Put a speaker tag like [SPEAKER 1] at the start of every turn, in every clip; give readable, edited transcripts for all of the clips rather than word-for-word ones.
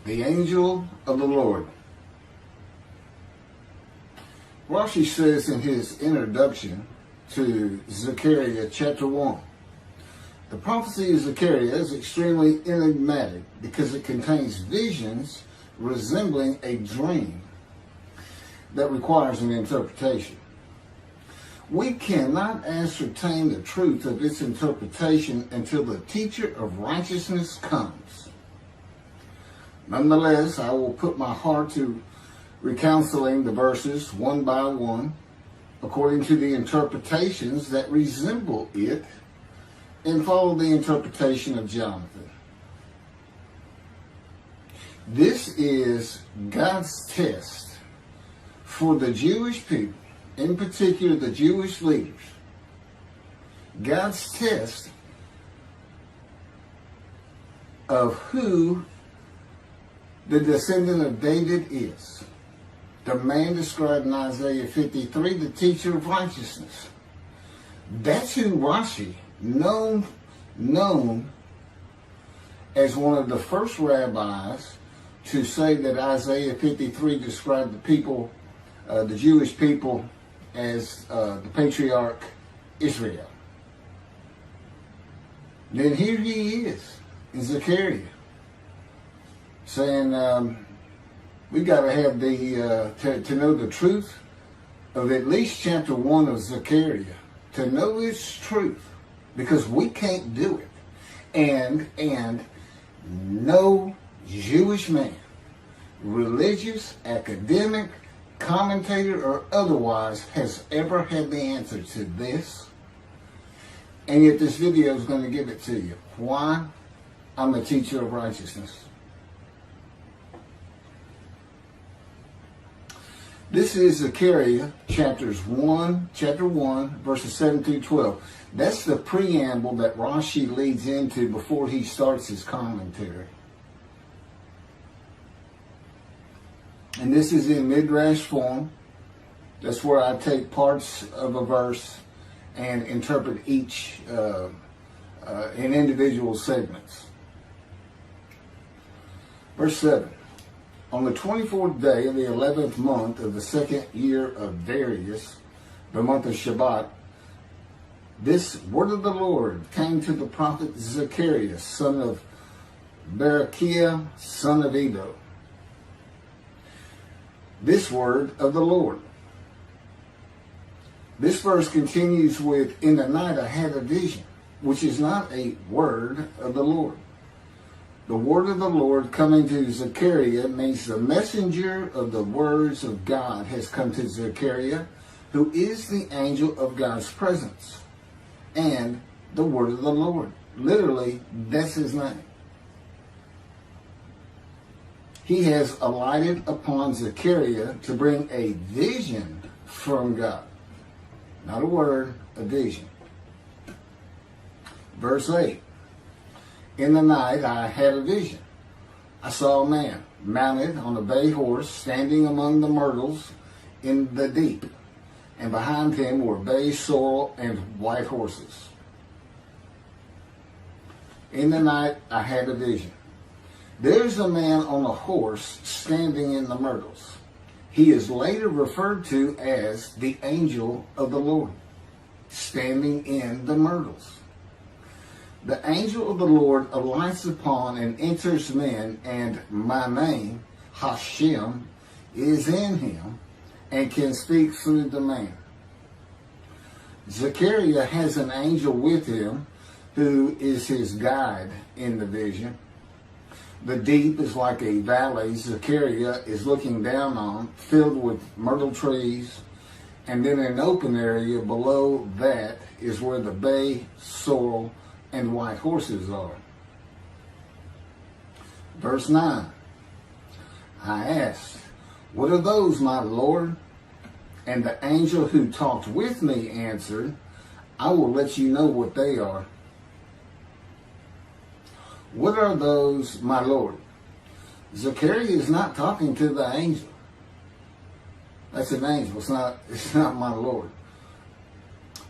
[SPEAKER 1] The angel of the Lord. Rashi says in his introduction to Zechariah chapter 1, the prophecy of Zechariah is extremely enigmatic because it contains visions resembling a dream that requires an interpretation. We cannot ascertain the truth of its interpretation until the teacher of righteousness comes. Nonetheless, I will put my heart to recounseling the verses one by one, according to the interpretations that resemble it, and follow the interpretation of Jonathan. This is God's test for the Jewish people, in particular the Jewish leaders. God's test of who the descendant of David is. The man described in Isaiah 53, the teacher of righteousness. That's who Rashi, known as one of the first rabbis to say that Isaiah 53 described the people, the Jewish people, as the patriarch Israel. Then here he is in Zechariah saying, we got to have to know the truth of at least chapter 1 of Zechariah, to know its truth, because we can't do it. And no Jewish man, religious, academic, commentator, or otherwise, has ever had the answer to this. And yet this video is going to give it to you. Why? I'm a teacher of righteousness. This is Zechariah chapter 1, verses 7 through 12. That's the preamble that Rashi leads into before he starts his commentary. And this is in midrash form. That's where I take parts of a verse and interpret each in individual segments. Verse 7. On the 24th day of the 11th month of the second year of Vicarious, the month of Shabbat, this word of the Lord came to the prophet Zechariah, son of Berechiah, son of Edo. This word of the Lord. This verse continues with, in the night I had a vision, which is not a word of the Lord. The word of the Lord coming to Zechariah means the messenger of the words of God has come to Zechariah, who is the angel of God's presence, and the word of the Lord. Literally, that's his name. He has alighted upon Zechariah to bring a vision from God. Not a word, a vision. Verse 8. In the night I had a vision. I saw a man mounted on a bay horse standing among the myrtles in the deep, and behind him were bay, sorrel, and white horses. In the night I had a vision. There's a man on a horse standing in the myrtles. He is later referred to as the angel of the Lord, standing in the myrtles. The angel of the Lord alights upon and enters men, and my name, Hashem, is in him and can speak through the man. Zechariah has an angel with him who is his guide in the vision. The deep is like a valley Zechariah is looking down on, filled with myrtle trees, and then an open area below that is where the bay, sorrel, and white horses are. Verse 9. I asked, what are those, my Lord? And the angel who talked with me answered, I will let you know what they are. What are those, my Lord? Zechariah is not talking to the angel. That's an angel. It's not my Lord.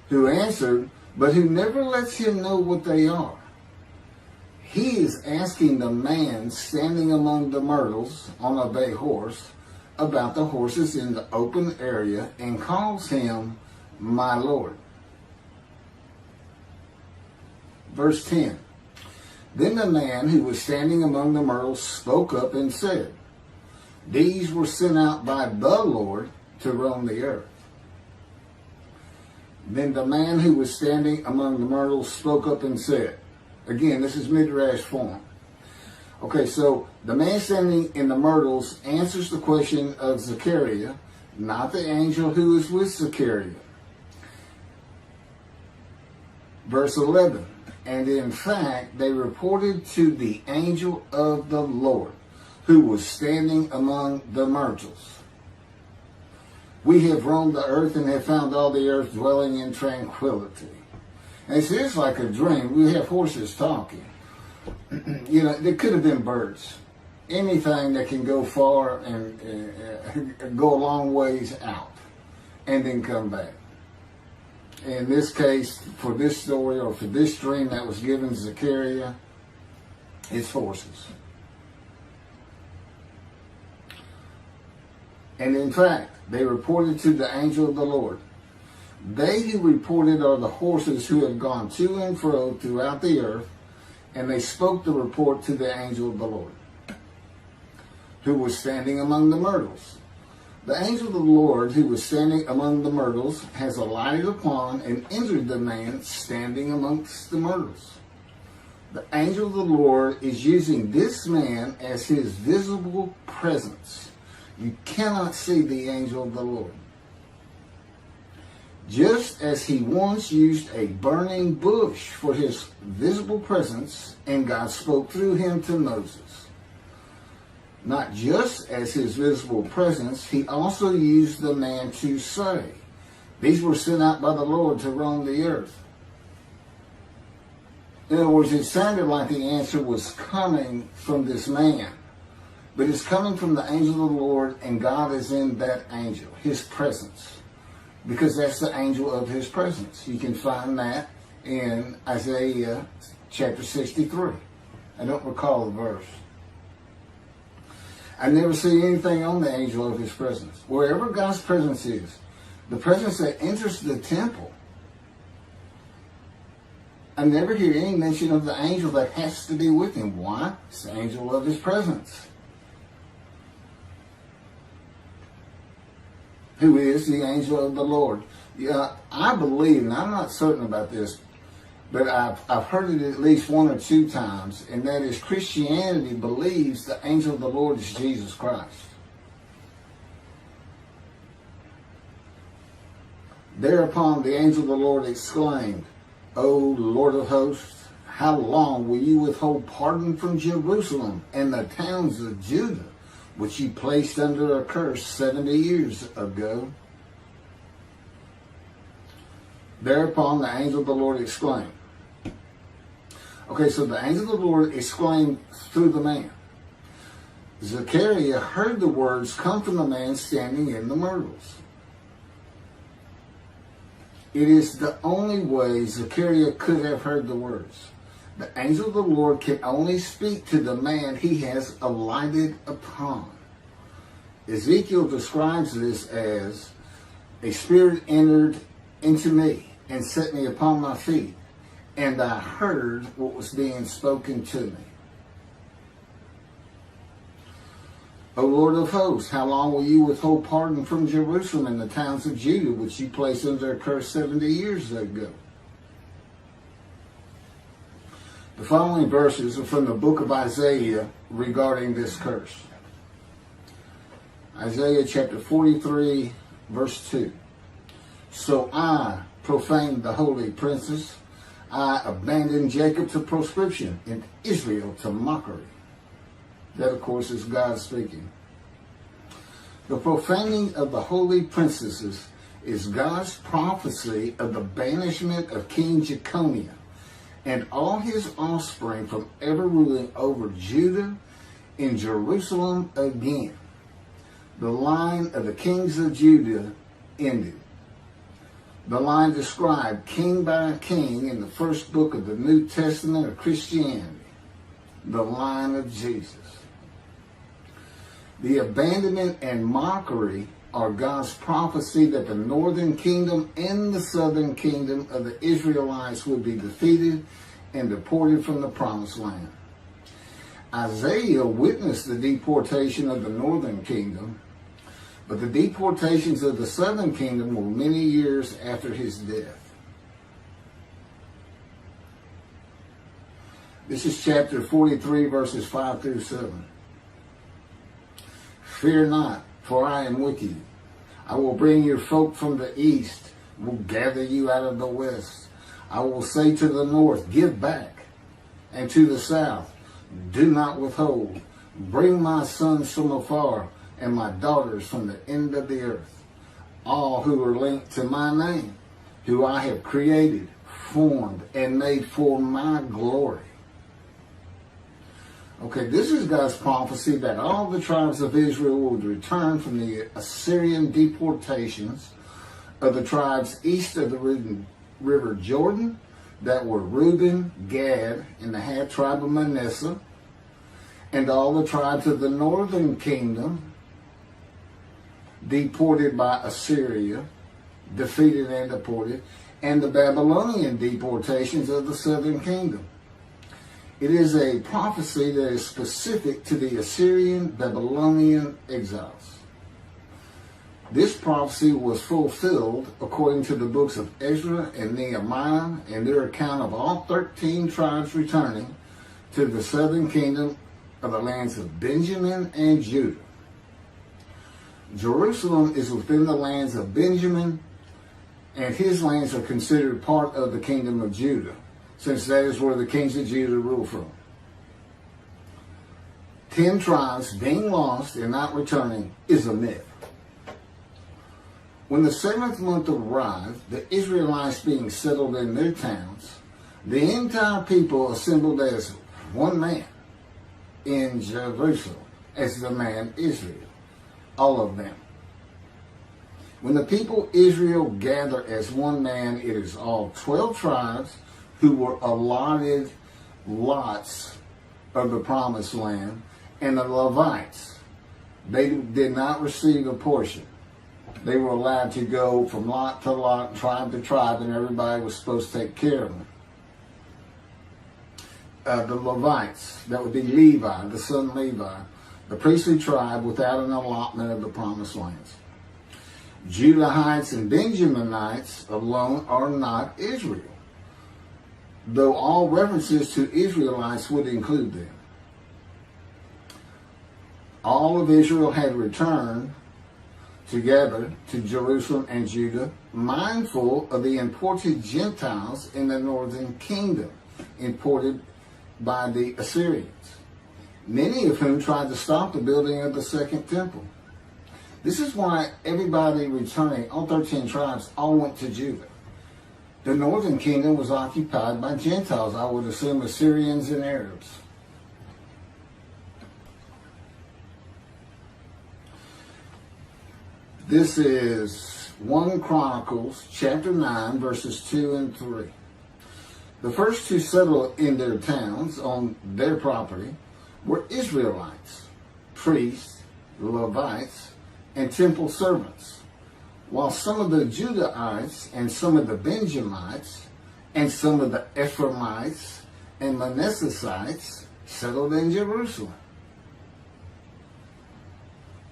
[SPEAKER 1] Who answered, but who never lets him know what they are. he is asking the man standing among the myrtles on a bay horse about the horses in the open area and calls him my Lord. Verse 10. Then the man who was standing among the myrtles spoke up and said, these were sent out by the Lord to roam the earth. Then the man who was standing among the myrtles spoke up and said, again, this is midrash form. Okay, so the man standing in the myrtles answers the question of Zechariah, not the angel who is with Zechariah. Verse 11, and in fact, they reported to the angel of the Lord, who was standing among the myrtles. We have roamed the earth and have found all the earth dwelling in tranquility. And it's just like a dream. We have horses talking. You know, there could have been birds. Anything that can go far and go a long ways out and then come back. In this case, for this story or for this dream that was given to Zechariah, it's horses. And in fact, they reported to the angel of the Lord. They who reported are the horses who have gone to and fro throughout the earth, and they spoke the report to the angel of the Lord, who was standing among the myrtles. The angel of the Lord, who was standing among the myrtles, has alighted upon and entered the man standing amongst the myrtles. The angel of the Lord is using this man as his visible presence. You cannot see the angel of the Lord. Just as he once used a burning bush for his visible presence, and God spoke through him to Moses. Not just as his visible presence, he also used the man to say, these were sent out by the Lord to roam the earth. In other words, it sounded like the answer was coming from this man. But it's coming from the angel of the Lord, and God is in that angel, his presence. Because that's the angel of his presence. You can find that in Isaiah chapter 63. I don't recall the verse. I never see anything on the angel of his presence. Wherever God's presence is, the presence that enters the temple, I never hear any mention of the angel that has to be with him. Why? It's the angel of his presence, who is the angel of the Lord. Yeah, I believe, and I'm not certain about this, but I've heard it at least one or two times, and that is Christianity believes the angel of the Lord is Jesus Christ. Thereupon the angel of the Lord exclaimed, O Lord of hosts, how long will you withhold pardon from Jerusalem and the towns of Judah, which you placed under a curse 70 years ago? Thereupon the angel of the Lord exclaimed. Okay, so the angel of the Lord exclaimed through the man. Zechariah heard the words come from the man standing in the myrtles. It is the only way Zechariah could have heard the words. The angel of the Lord can only speak to the man he has alighted upon. Ezekiel describes this as, a spirit entered into me and set me upon my feet, and I heard what was being spoken to me. O Lord of hosts, how long will you withhold pardon from Jerusalem and the towns of Judah, which you placed under a curse 70 years ago? The following verses are from the book of Isaiah regarding this curse. Isaiah chapter 43, verse 2. So I profaned the holy princes. I abandoned Jacob to proscription and Israel to mockery. That, of course, is God speaking. The profaning of the holy princesses is God's prophecy of the banishment of King Jeconiah and all his offspring from ever ruling over Judah and Jerusalem again. The line of the kings of Judah ended. The line described king by king in the first book of the New Testament of Christianity. the line of Jesus. The abandonment and mockery are God's prophecy that the northern kingdom and the southern kingdom of the Israelites would be defeated and deported from the promised land. Isaiah witnessed the deportation of the northern kingdom, but the deportations of the southern kingdom were many years after his death. This is chapter 43, verses 5 through 7. Fear not, for I am with you. I will bring your folk from the east, will gather you out of the west. I will say to the north, give back, and to the south, do not withhold. Bring my sons from afar, and my daughters from the end of the earth, all who are linked to my name, who I have created, formed, and made for my glory. Okay, this is God's prophecy that all the tribes of Israel would return from the Assyrian deportations of the tribes east of the river Jordan, that were Reuben, Gad, and the half tribe of Manasseh, and all the tribes of the northern kingdom deported by Assyria, defeated and deported, and the Babylonian deportations of the southern kingdom. It is a prophecy that is specific to the Assyrian Babylonian exiles. This prophecy was fulfilled according to the books of Ezra and Nehemiah and their account of all 13 tribes returning to the southern kingdom of the lands of Benjamin and Judah. Jerusalem is within the lands of Benjamin, and his lands are considered part of the kingdom of Judah, since that is where the kings of Judah rule from. 10 tribes being lost and not returning is a myth. When the 7th month arrived, the Israelites being settled in their towns, the entire people assembled as one man in Jerusalem, as the man Israel, all of them. When the people Israel gather as one man, it is all 12 tribes who were allotted lots of the promised land, and the Levites. They did not receive a portion. They were allowed to go from lot to lot, tribe to tribe, and everybody was supposed to take care of them. The Levites, that would be Levi, the son Levi, the priestly tribe without an allotment of the promised lands. Judahites and Benjaminites alone are not Israel, though all references to Israelites would include them. All of Israel had returned together to Jerusalem and Judah, mindful of the imported Gentiles in the northern kingdom, imported by the Assyrians, many of whom tried to stop the building of the second temple. This is why everybody returning, all 13 tribes, all went to Judah. The northern kingdom was occupied by Gentiles, I would assume Assyrians and Arabs. This is 1 Chronicles chapter 9, verses 2 and 3. The first to settle in their towns on their property were Israelites, priests, Levites, and temple servants, while some of the Judahites and some of the Benjamites and some of the Ephraimites and Manassesites settled in Jerusalem.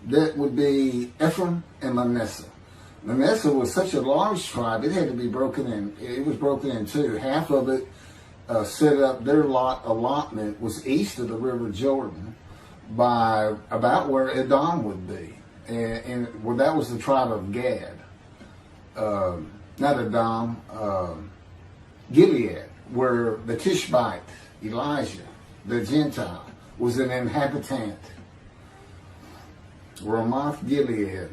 [SPEAKER 1] That would be Ephraim and Manasseh. Manasseh was such a large tribe, it had to be broken in. It was broken in two. Half of it set up, their allotment was east of the river Jordan by about where Edom would be. And well, that was the tribe of Gad. Not Edom, Gilead, where the Tishbite, Elijah, the Gentile, was an inhabitant. Ramoth Gilead.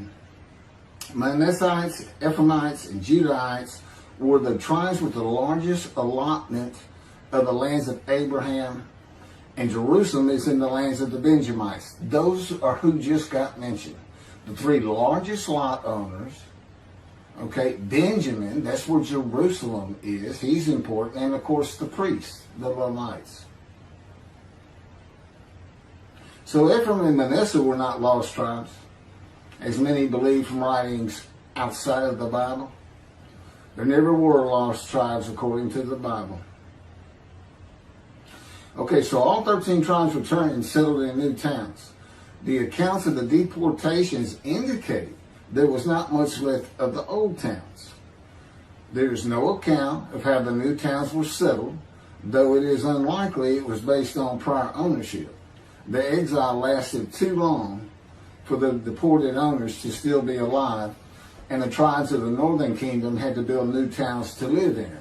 [SPEAKER 1] Manassites, Ephraimites, and Judahites were the tribes with the largest allotment of the lands of Abraham, and Jerusalem is in the lands of the Benjamites. Those are who just got mentioned. The 3 largest lot owners. Okay, Benjamin, that's where Jerusalem is. He's important. And of course the priests, the Levites. So Ephraim and Manasseh were not lost tribes, as many believe from writings outside of the Bible. There never were lost tribes according to the Bible. Okay, so all 13 tribes returned and settled in new towns. The accounts of the deportations indicate there was not much left of the old towns. There is no account of how the new towns were settled, though it is unlikely it was based on prior ownership. The exile lasted too long for the deported owners to still be alive, and the tribes of the northern kingdom had to build new towns to live in.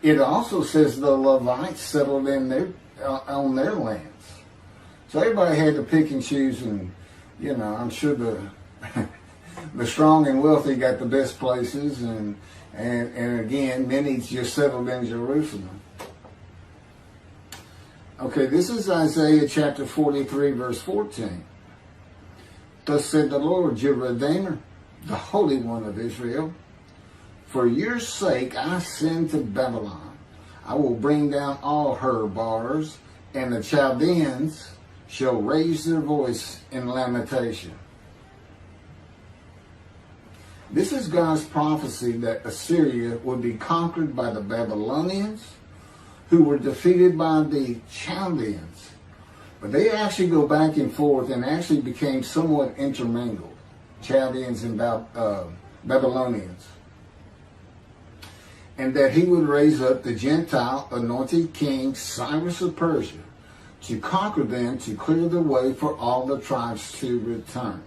[SPEAKER 1] It also says the Levites settled in on their lands. So everybody had to pick and choose, and I'm sure the strong and wealthy got the best places, and again, many just settled in Jerusalem. Okay, this is Isaiah chapter 43, verse 14. Thus said the Lord, your Redeemer, the Holy One of Israel, for your sake I send to Babylon. I will bring down all her bars, and the Chaldeans shall raise their voice in lamentation. This is God's prophecy that Assyria would be conquered by the Babylonians, who were defeated by the Chaldeans. But they actually go back and forth and actually became somewhat intermingled, Chaldeans and Babylonians. And that he would raise up the Gentile anointed king Cyrus of Persia to conquer them, to clear the way for all the tribes to return.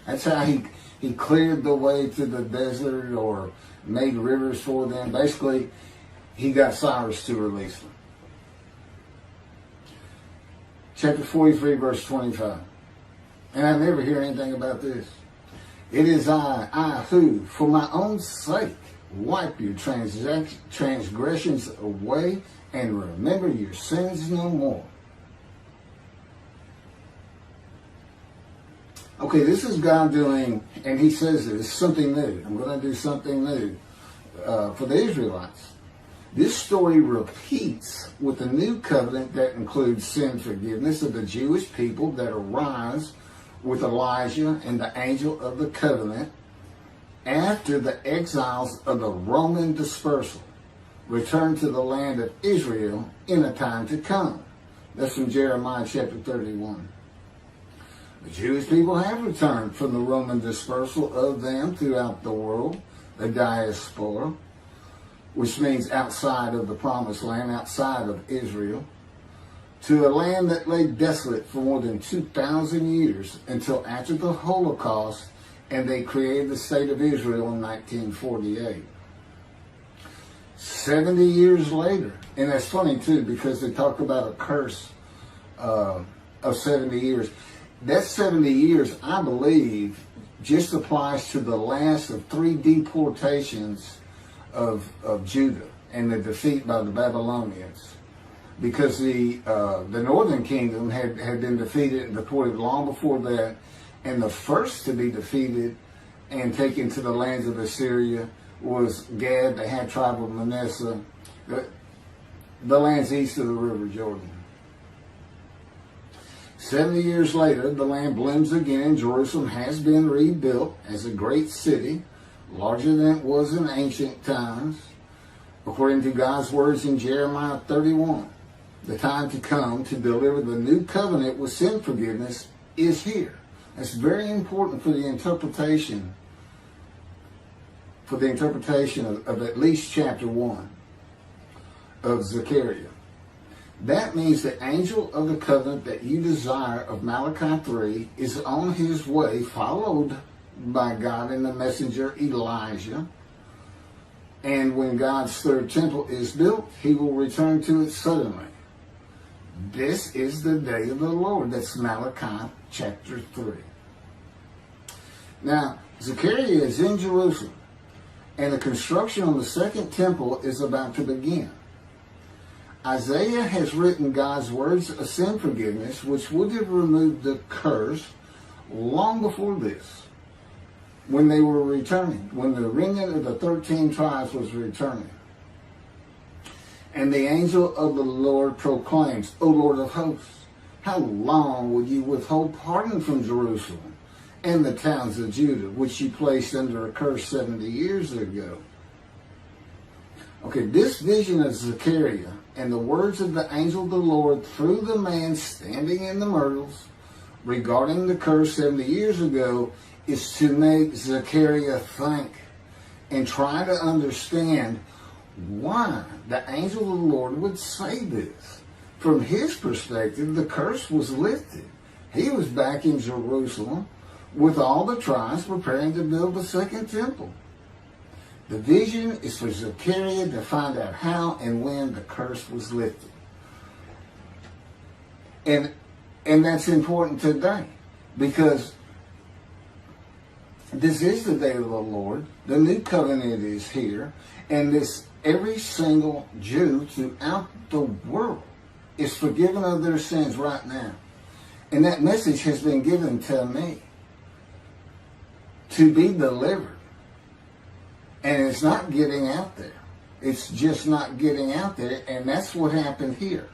[SPEAKER 1] That's how he cleared the way to the desert or made rivers for them. Basically, he got Cyrus to release them. Chapter 43, verse 25. And I never hear anything about this. It is I who, for my own sake, wipe your transgressions away and remember your sins no more. Okay, this is God doing, and he says it's something new. I'm going to do something new for the Israelites. This story repeats with the new covenant that includes sin forgiveness of the Jewish people that arise with Elijah and the angel of the covenant after the exiles of the Roman dispersal return to the land of Israel in a time to come. That's from Jeremiah chapter 31. The Jewish people have returned from the Roman dispersal of them throughout the world, the diaspora, which means outside of the promised land, outside of Israel, to a land that lay desolate for more than 2,000 years until after the Holocaust, and they created the state of Israel in 1948. 70 years later, and that's funny too, because they talk about a curse of 70 years. That 70 years, I believe, just applies to the last of 3 deportations of Judah and the defeat by the Babylonians, because the northern kingdom had been defeated and deported long before that, and the first to be defeated and taken to the lands of Assyria was Gad, the half tribe of Manasseh, the lands east of the river Jordan. 70 years later, the land blooms again, and Jerusalem has been rebuilt as a great city, larger than it was in ancient times, according to God's words in Jeremiah 31. The time to come to deliver the new covenant with sin forgiveness is here. That's very important for the interpretation of at least chapter 1 of Zechariah. That means the angel of the covenant that you desire of Malachi 3 is on his way, followed by God and the messenger Elijah. And when God's third temple is built, he will return to it suddenly. This is the day of the Lord. That's Malachi chapter 3. Now, Zechariah is in Jerusalem, and the construction on the second temple is about to begin. Isaiah has written God's words of sin forgiveness, which would have removed the curse long before this, when they were returning, when the remnant of the 13 tribes was returning. And the angel of the Lord proclaims, O Lord of hosts, How long will you withhold pardon from Jerusalem and the towns of Judah, which you placed under a curse 70 years ago? Okay, this vision of Zechariah and the words of the angel of the Lord through the man standing in the myrtles regarding the curse 70 years ago is to make Zechariah think and try to understand why the angel of the Lord would say this. From his perspective, the curse was lifted. He was back in Jerusalem with all the tribes preparing to build the second temple. The vision is for Zechariah to find out how and when the curse was lifted. And that's important today, because this is the day of the Lord. The new covenant is here, and every single Jew throughout the world is forgiven of their sins right now. And that message has been given to me to be delivered. And it's not getting out there. It's just not getting out there, and that's what happened here.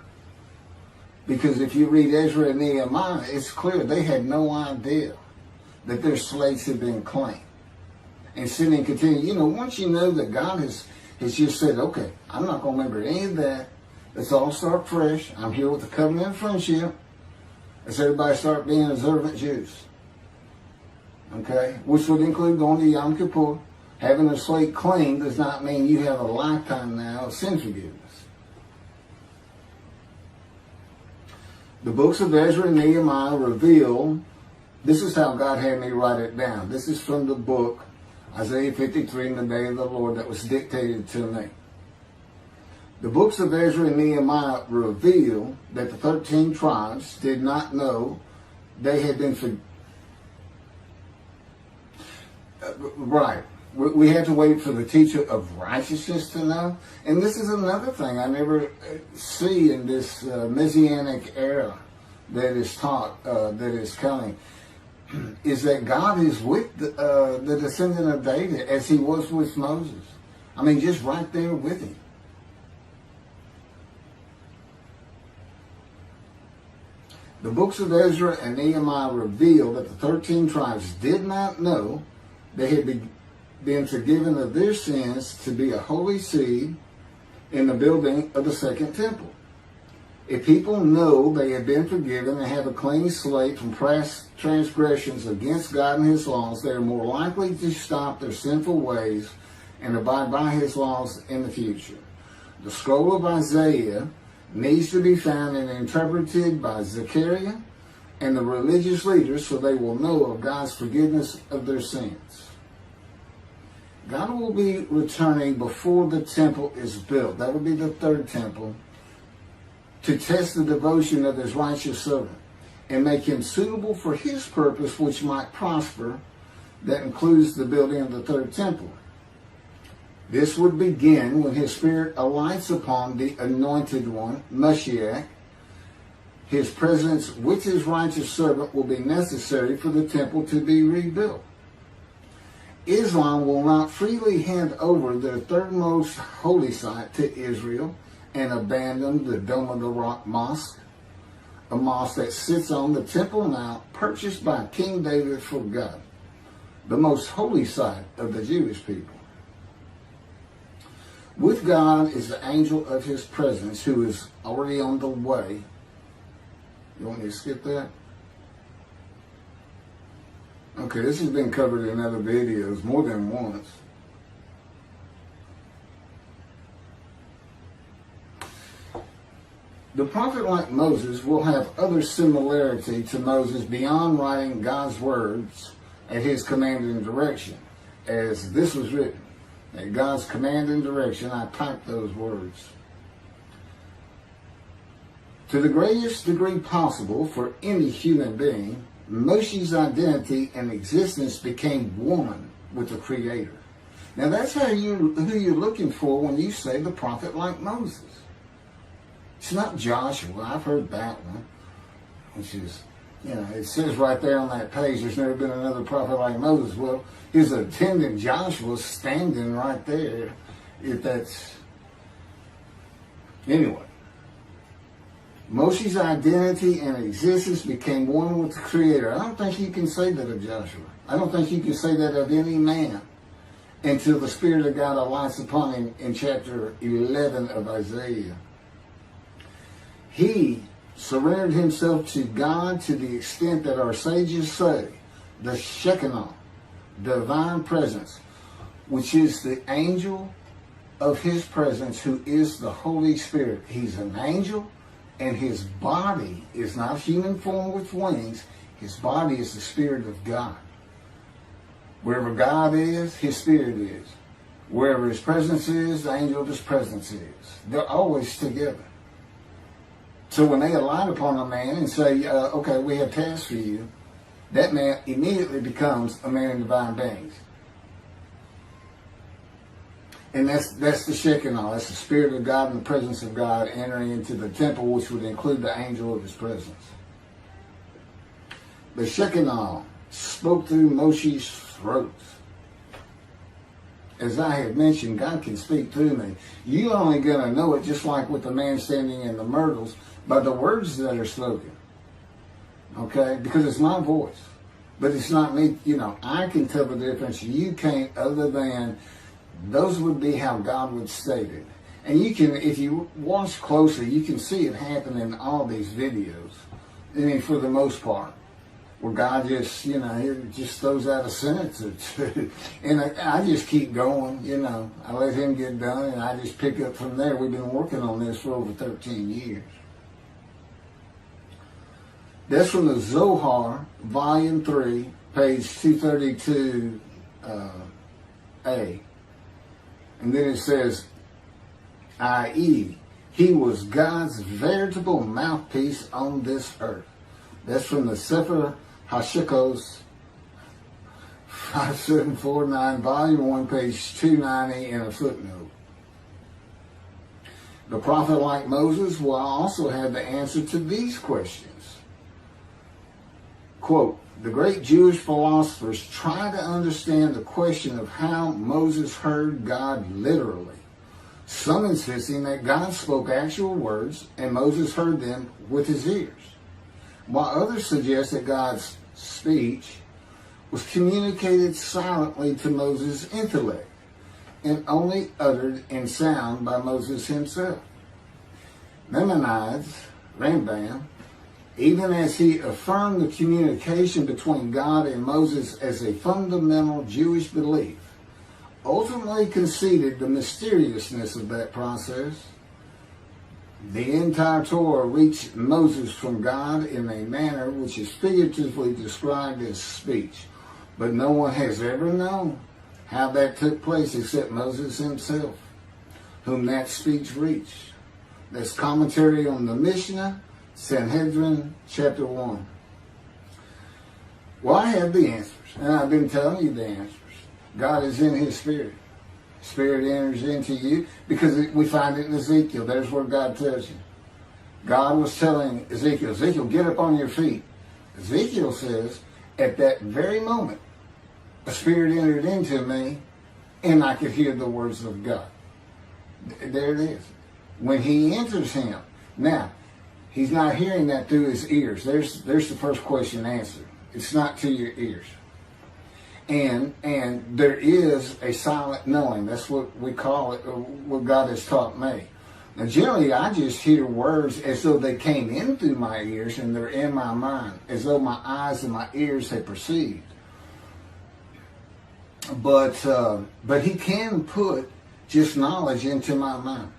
[SPEAKER 1] Because if you read Ezra and Nehemiah, it's clear they had no idea that their slates had been cleaned. And sin and continue. Once you know that God has just said, okay, I'm not going to remember any of that. Let's all start fresh. I'm here with the covenant of friendship. Let's everybody start being observant Jews. Okay? Which would include going to Yom Kippur. Having a slate clean does not mean you have a lifetime now of sin forgiveness. The books of Ezra and Nehemiah reveal, this is how God had me write it down. This is from the book, Isaiah 53, in the day of the Lord, that was dictated to me. The books of Ezra and Nehemiah reveal that the 13 tribes did not know they had been forgiven. Right. We had to wait for the teacher of righteousness to know. And this is another thing I never see in this Messianic era that is taught, that is coming, is that God is with the descendant of David as he was with Moses. I mean, just right there with him. The books of Ezra and Nehemiah reveal that the 13 tribes did not know they had been forgiven of their sins to be a holy seed in the building of the second temple. If people know they have been forgiven and have a clean slate from past transgressions against God and his laws, they are more likely to stop their sinful ways and abide by his laws in the future. The scroll of Isaiah needs to be found and interpreted by Zechariah and the religious leaders so they will know of God's forgiveness of their sins. God will be returning before the temple is built. That will be the third temple, to test the devotion of his righteous servant and make him suitable for his purpose, which might prosper. That includes the building of the third temple. This would begin when his spirit alights upon the anointed one, Mashiach. His presence with his righteous servant will be necessary for the temple to be rebuilt. Islam will not freely hand over their third most holy site to Israel and abandon the Dome of the Rock Mosque, a mosque that sits on the Temple Mount purchased by King David for God, the most holy site of the Jewish people. With God is the angel of his presence who is already on the way. You want me to skip that? Okay, this has been covered in other videos more than once. The prophet like Moses will have other similarity to Moses beyond writing God's words at his command and direction. As this was written, at God's command and direction, I typed those words. To the greatest degree possible for any human being, Moshe's identity and existence became one with the Creator. Now that's who you're looking for when you say the prophet like Moses. It's not Joshua. I've heard that one, which is, it says right there on that page, there's never been another prophet like Moses. Well, his attendant Joshua standing right there, if that's, anyway. Moshe's identity and existence became one with the Creator. I don't think you can say that of Joshua. I don't think you can say that of any man until the Spirit of God alights upon him in chapter 11 of Isaiah. He surrendered himself to God to the extent that our sages say the Shekinah, divine presence, which is the angel of his presence, who is the Holy Spirit. He's an angel, and his body is not human form with wings. His body is the Spirit of God. Wherever God is, his Spirit is. Wherever his presence is, the angel of his presence is. They're always together. So when they alight upon a man and say, okay, we have tasks for you, that man immediately becomes a man in divine beings. And that's the Shekinah. That's the Spirit of God and the presence of God entering into the temple, which would include the angel of his presence. The Shekinah spoke through Moshe's throat. As I have mentioned, God can speak through me. You're only going to know it, just like with the man standing in the myrtles, by the words that are spoken. Okay? Because it's my voice. But it's not me. You know, I can tell the difference. You can't, other than those would be how God would state it. And you can, if you watch closely, you can see it happen in all these videos. I mean, for the most part. Where God just, you know, he just throws out a sentence or two. And I just keep going, you know. I let him get done, and I just pick up from there. We've been working on this for over 13 years. That's from the Zohar, Volume 3, page 232A. And then it says, i.e., he was God's veritable mouthpiece on this earth. That's from the Sefer Hashikos 5749, Volume 1, page 290, and a footnote. The prophet, like Moses, will also have the answer to these questions. Quote, the great Jewish philosophers try to understand the question of how Moses heard God literally, some insisting that God spoke actual words and Moses heard them with his ears, while others suggest that God's speech was communicated silently to Moses' intellect and only uttered in sound by Moses himself. Maimonides, Rambam, even as he affirmed the communication between God and Moses as a fundamental Jewish belief, ultimately conceded the mysteriousness of that process. The entire Torah reached Moses from God in a manner which is figuratively described as speech, but no one has ever known how that took place except Moses himself, whom that speech reached. That's commentary on the Mishnah, Sanhedrin, chapter 1. Well, I have the answers, and I've been telling you the answers. God is in his Spirit. Spirit enters into you, because we find it in Ezekiel. There's where God tells you. God was telling Ezekiel, Ezekiel, get up on your feet. Ezekiel says, at that very moment, a spirit entered into me, and I could hear the words of God. There it is. When he enters him. Now, he's not hearing that through his ears. There's the first question answered. It's not to your ears. And there is a silent knowing. That's what we call it, what God has taught me. Now, generally, I just hear words as though they came in through my ears and they're in my mind, as though my eyes and my ears have perceived. But he can put just knowledge into my mind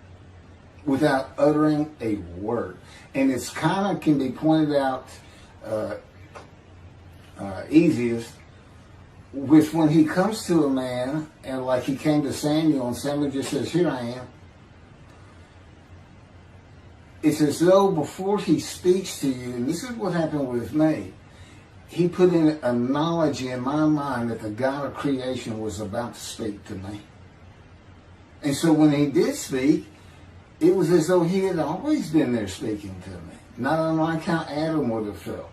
[SPEAKER 1] without uttering a word. And it's kind of can be pointed out easiest with when he comes to a man, and like he came to Samuel, and Samuel just says, here I am. It's as though before he speaks to you, and this is what happened with me, he put in a knowledge in my mind that the God of creation was about to speak to me. And so when he did speak, it was as though he had always been there speaking to me. Not unlike how Adam would have felt.